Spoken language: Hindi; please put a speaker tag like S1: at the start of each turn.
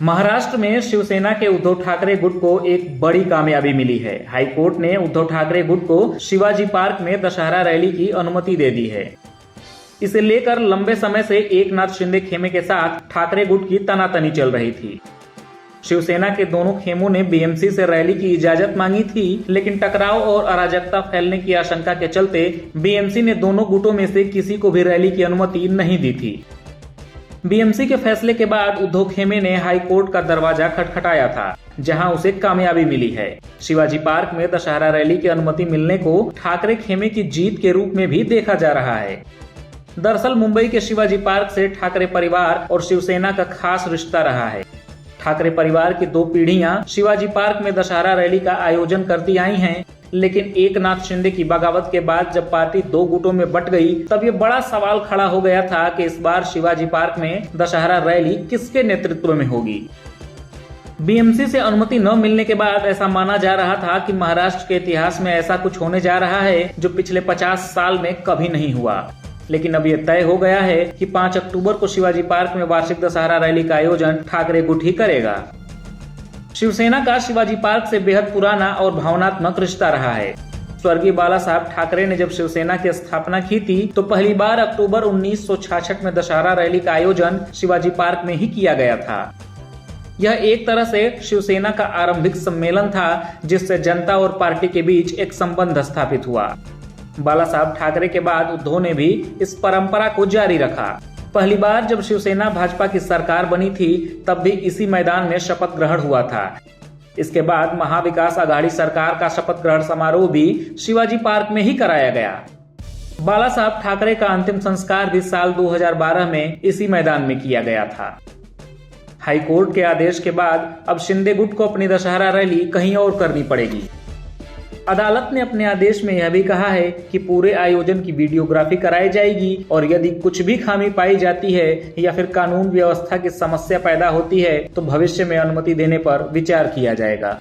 S1: महाराष्ट्र में शिवसेना के उद्धव ठाकरे गुट को एक बड़ी कामयाबी मिली है। हाईकोर्ट ने उद्धव ठाकरे गुट को शिवाजी पार्क में दशहरा रैली की अनुमति दे दी है। इसे लेकर लंबे समय से एकनाथ शिंदे खेमे के साथ ठाकरे गुट की तनातनी चल रही थी। शिवसेना के दोनों खेमों ने बीएमसी से रैली की इजाजत मांगी थी, लेकिन टकराव और अराजकता फैलने की आशंका के चलते बीएमसी ने दोनों गुटों में से किसी को भी रैली की अनुमति नहीं दी थी। बीएमसी के फैसले के बाद उद्धव खेमे ने हाई कोर्ट का दरवाजा खटखटाया था, जहां उसे कामयाबी मिली है। शिवाजी पार्क में दशहरा रैली की अनुमति मिलने को ठाकरे खेमे की जीत के रूप में भी देखा जा रहा है। दरअसल मुंबई के शिवाजी पार्क से ठाकरे परिवार और शिवसेना का खास रिश्ता रहा है। ठाकरे परिवार की 2 पीढ़ियां शिवाजी पार्क में दशहरा रैली का आयोजन करती आई हैं, लेकिन एकनाथ शिंदे की बगावत के बाद जब पार्टी 2 गुटों में बट गई, तब ये बड़ा सवाल खड़ा हो गया था कि इस बार शिवाजी पार्क में दशहरा रैली किसके नेतृत्व में होगी। बीएमसी से अनुमति न मिलने के बाद ऐसा माना जा रहा था कि महाराष्ट्र के इतिहास में ऐसा कुछ होने जा रहा है जो पिछले 50 साल में कभी नहीं हुआ। लेकिन अब यह तय हो गया है कि 5 अक्टूबर को शिवाजी पार्क में वार्षिक दशहरा रैली का आयोजन ठाकरे गुट ही करेगा। शिवसेना का शिवाजी पार्क से बेहद पुराना और भावनात्मक रिश्ता रहा है। स्वर्गीय बाला साहब ठाकरे ने जब शिवसेना की स्थापना की थी तो पहली बार अक्टूबर 1966 में दशहरा रैली का आयोजन शिवाजी पार्क में ही किया गया था। यह एक तरह से शिवसेना का आरंभिक सम्मेलन था, जिससे जनता और पार्टी के बीच एक संबंध स्थापित हुआ। बाला साहब ठाकरे के बाद उद्धव ने भी इस परंपरा को जारी रखा। पहली बार जब शिवसेना भाजपा की सरकार बनी थी, तब भी इसी मैदान में शपथ ग्रहण हुआ था। इसके बाद महाविकास आघाड़ी सरकार का शपथ ग्रहण समारोह भी शिवाजी पार्क में ही कराया गया। बाला साहब ठाकरे का अंतिम संस्कार भी साल 2012 में इसी मैदान में किया गया था। हाईकोर्ट के आदेश के बाद अब शिंदे गुट को अपनी दशहरा रैली कहीं और करनी पड़ेगी। अदालत ने अपने आदेश में यह भी कहा है कि पूरे आयोजन की वीडियोग्राफी कराई जाएगी और यदि कुछ भी खामी पाई जाती है या फिर कानून व्यवस्था की समस्या पैदा होती है तो भविष्य में अनुमति देने पर विचार किया जाएगा।